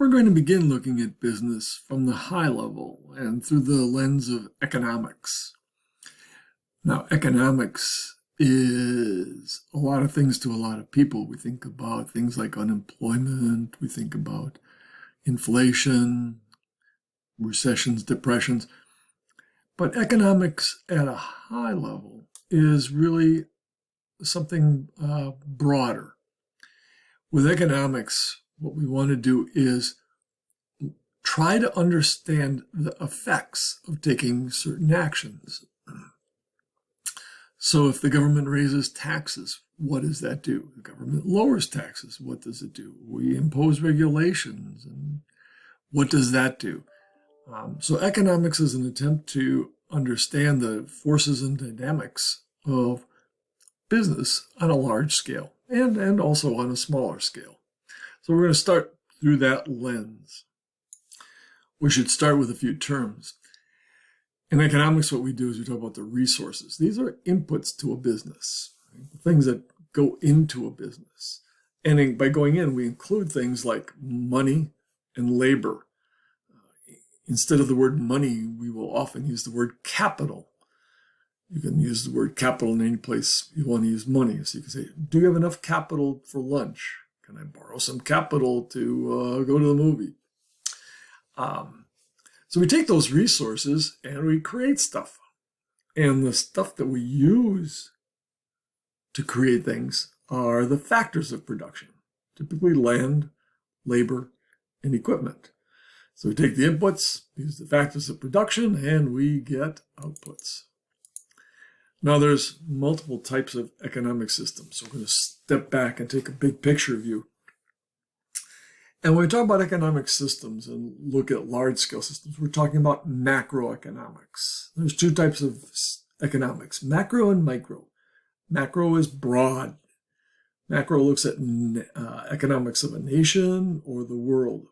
We're going to begin looking at business from the high level and through the lens of economics. Now, economics is a lot of things to a lot of people. We think about things like unemployment, we think about inflation, recessions, depressions. But economics at a high level is really something broader. With economics, what we want to do is try to understand the effects of taking certain actions. So if the government raises taxes, what does that do? The government lowers taxes. What does it do? We impose regulations. And what does that do? So economics is an attempt to understand the forces and dynamics of business on a large scale and also on a smaller scale. So we're going to start through that lens. We should start with a few terms. In economics, what we do is we talk about the resources. These are inputs to a business, right? Things that go into a business. And by going in, we include things like money and labor. Instead of the word money, we will often use the word capital. You can use the word capital in any place you want to use money. So you can say, do you have enough capital for lunch? Can I borrow some capital to go to the movie? So we take those resources and we create stuff. And the stuff that we use to create things are the factors of production, typically land, labor, and equipment. So we take the inputs, use the factors of production, and we get outputs. Now there's multiple types of economic systems. So we're going to step back and take a big picture view. And when we talk about economic systems and look at large-scale systems, we're talking about macroeconomics. There's two types of economics, macro and micro. Macro is broad. Macro looks at economics of a nation or the world.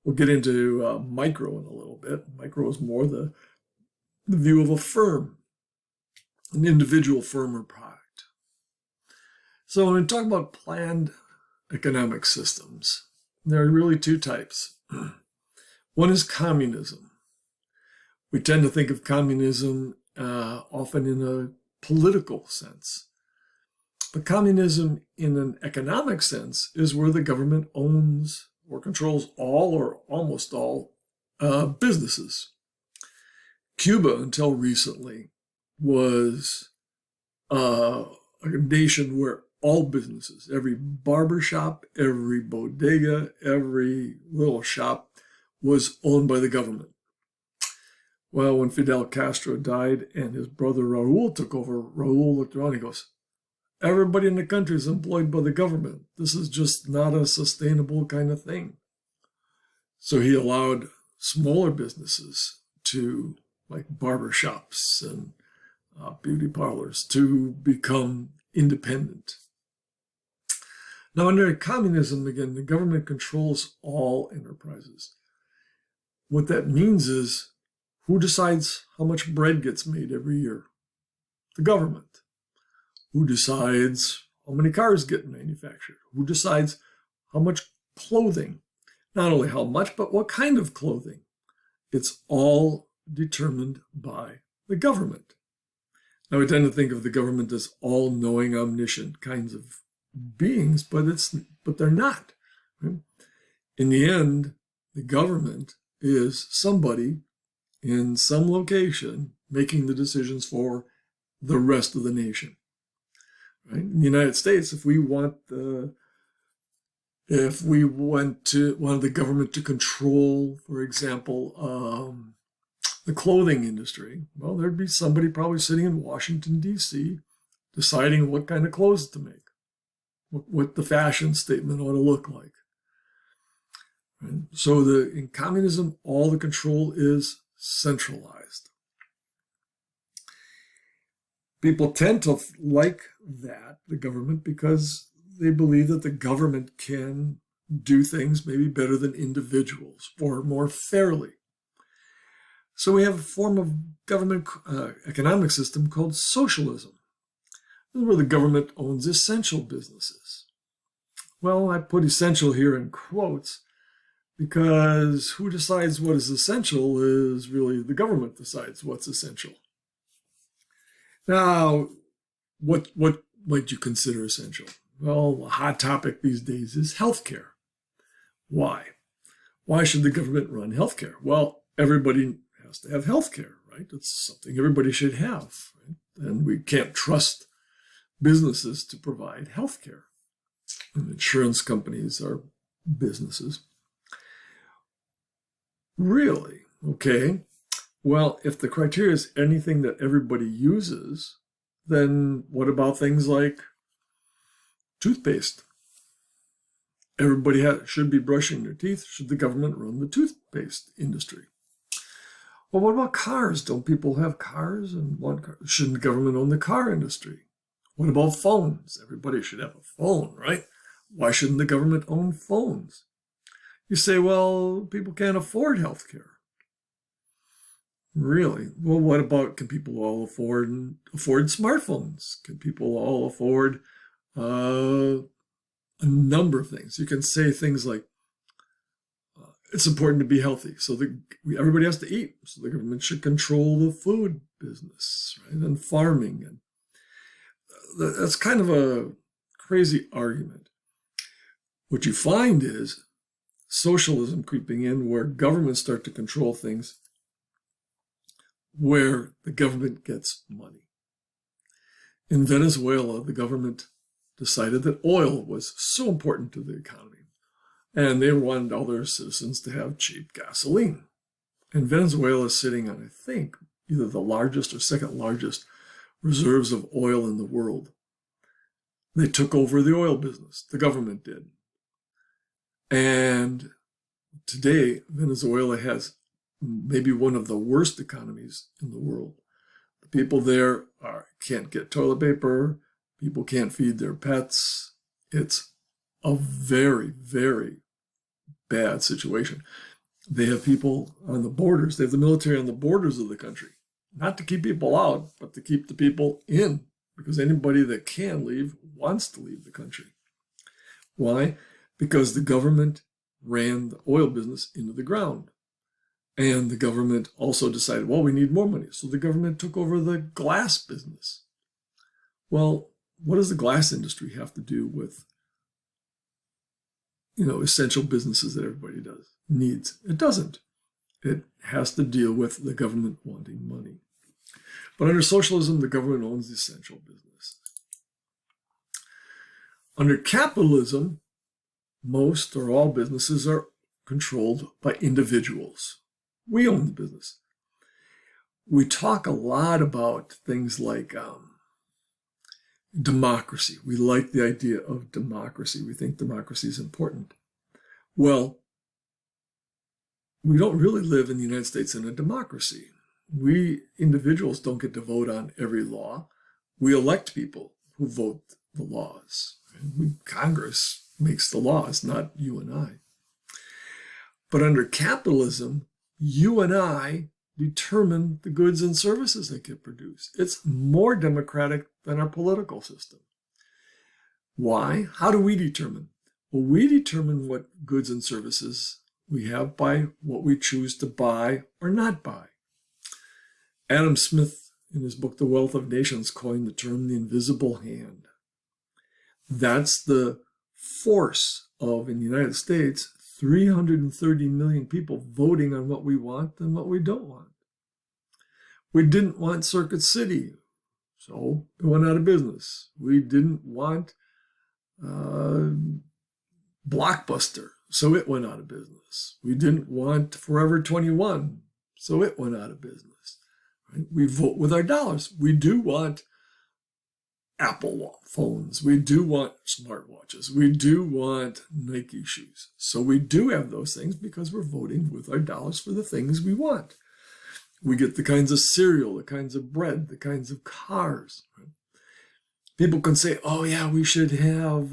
We'll get into micro in a little bit. Micro is more the view of a firm, an individual firm or product. So when we talk about planned economic systems, there are really two types. One is communism. We tend to think of communism often in a political sense. But communism in an economic sense is where the government owns or controls all or almost all businesses. Cuba, until recently, was a nation where all businesses, every barber shop, every bodega, every little shop was owned by the government. Well, when Fidel Castro died and his brother Raul took over, Raul looked around and he goes, everybody in the country is employed by the government. This is just not a sustainable kind of thing. So he allowed smaller businesses to, like barber shops and beauty parlors, to become independent. Now, under communism, again, the government controls all enterprises. What that means is, who decides how much bread gets made every year? The government. Who decides how many cars get manufactured? Who decides how much clothing? Not only how much, but what kind of clothing? It's all determined by the government. Now, we tend to think of the government as all-knowing, omniscient kinds of beings, but they're not. Right? In the end, the government is somebody in some location making the decisions for the rest of the nation. Right? In the United States, if we wanted the government to control, for example, the clothing industry, well, there'd be somebody probably sitting in Washington, D.C., deciding what kind of clothes to make, what the fashion statement ought to look like. Right? So in communism, all the control is centralized. People tend to like that, the government, because they believe that the government can do things maybe better than individuals or more fairly. So we have a form of government economic system called socialism. This is where the government owns essential businesses. Well, I put essential here in quotes because who decides what is essential is really the government decides what's essential. Now, what might you consider essential? Well, a hot topic these days is healthcare. Why? Why should the government run healthcare? Well, everybody has to have healthcare, right? It's something everybody should have, right? And we can't trust businesses to provide healthcare. And insurance companies are businesses. Really? Okay. Well, if the criteria is anything that everybody uses, then what about things like toothpaste? Everybody should be brushing their teeth. Should the government run the toothpaste industry? Well, what about cars? Don't people have cars and want cars? Shouldn't the government own the car industry? What about phones? Everybody should have a phone, right? Why shouldn't the government own phones? You say, well, people can't afford health care. Really? Well, what about, can people all afford smartphones? Can people all afford a number of things? You can say things like, it's important to be healthy, so everybody has to eat, so the government should control the food business, right? And farming. And that's kind of a crazy argument. What you find is socialism creeping in, where governments start to control things, where the government gets money. In Venezuela, the government decided that oil was so important to the economy, and they wanted all their citizens to have cheap gasoline. And Venezuela is sitting on, I think, either the largest or second largest reserves of oil in the world. They took over the oil business. The government did. And today, Venezuela has maybe one of the worst economies in the world. The people there can't get toilet paper. People can't feed their pets. It's a very, very bad situation. They have people on the borders. They have the military on the borders of the country, not to keep people out, but to keep the people in, because anybody that can leave wants to leave the country. Why? Because the government ran the oil business into the ground. And the government also decided, well, we need more money. So the government took over the glass business. Well, what does the glass industry have to do with, essential businesses that everybody needs? It doesn't. It has to deal with the government wanting money. But under socialism, the government owns the essential business. Under capitalism, most or all businesses are controlled by individuals. We own the business. We talk a lot about things like democracy. We like the idea of democracy. We think democracy is important. Well, we don't really live in the United States in a democracy. We individuals don't get to vote on every law. We elect people who vote the laws. Congress makes the laws, not you and I. But under capitalism, you and I determine the goods and services that get produced. It's more democratic than our political system. Why? How do we determine? Well, we determine what goods and services we have by what we choose to buy or not buy. Adam Smith, in his book, The Wealth of Nations, coined the term the invisible hand. That's the force of, in the United States, 330 million people voting on what we want and what we don't want. We didn't want Circuit City, so it went out of business. We didn't want Blockbuster, so it went out of business. We didn't want Forever 21, so it went out of business. Right? We vote with our dollars. We do want Apple phones. We do want smartwatches. We do want Nike shoes. So we do have those things because we're voting with our dollars for the things we want. We get the kinds of cereal, the kinds of bread, the kinds of cars. Right? People can say, oh yeah, we should have,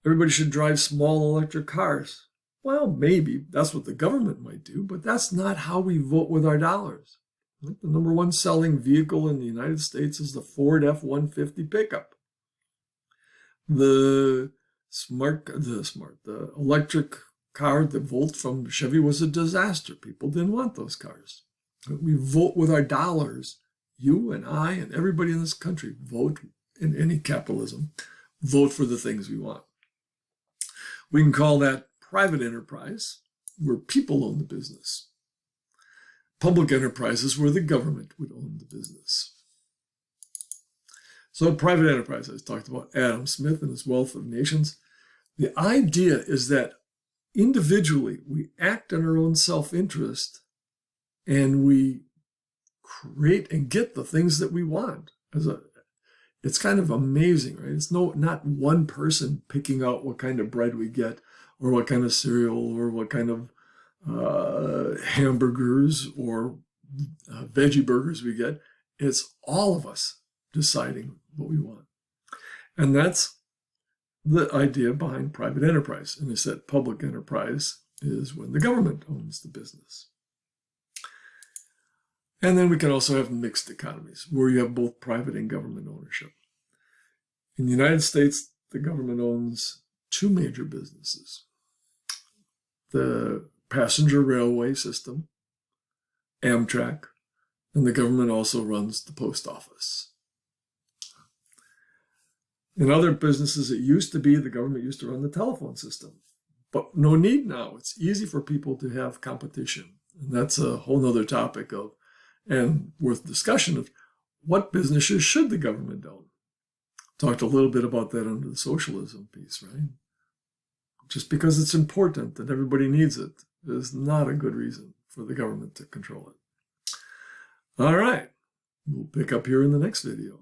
everybody should drive small electric cars. Well, maybe that's what the government might do, but that's not how we vote with our dollars. The number one selling vehicle in the United States is the Ford F-150 pickup. The electric car, the Volt from Chevy was a disaster. People didn't want those cars. We vote with our dollars. You and I and everybody in this country vote in any capitalism, vote for the things we want. We can call that private enterprise, where people own the business. Public enterprise is where the government would own the business. So private enterprise, I talked about Adam Smith and his Wealth of Nations. The idea is that individually we act in our own self-interest and we create and get the things that we want. It's kind of amazing, right? It's not one person picking out what kind of bread we get or what kind of cereal or what kind of hamburgers or veggie burgers we get. It's all of us deciding what we want. And that's the idea behind private enterprise. And I said public enterprise is when the government owns the business. And then we can also have mixed economies where you have both private and government ownership. In the United States, the government owns two major businesses. The passenger railway system, Amtrak, and the government also runs the post office. In other businesses, it used to be the government used to run the telephone system, but no need now. It's easy for people to have competition. And that's a whole nother topic and worth discussion of what businesses should the government own. Talked a little bit about that under the socialism piece, right? Just because it's important and everybody needs it is not a good reason for the government to control it. All right, we'll pick up here in the next video.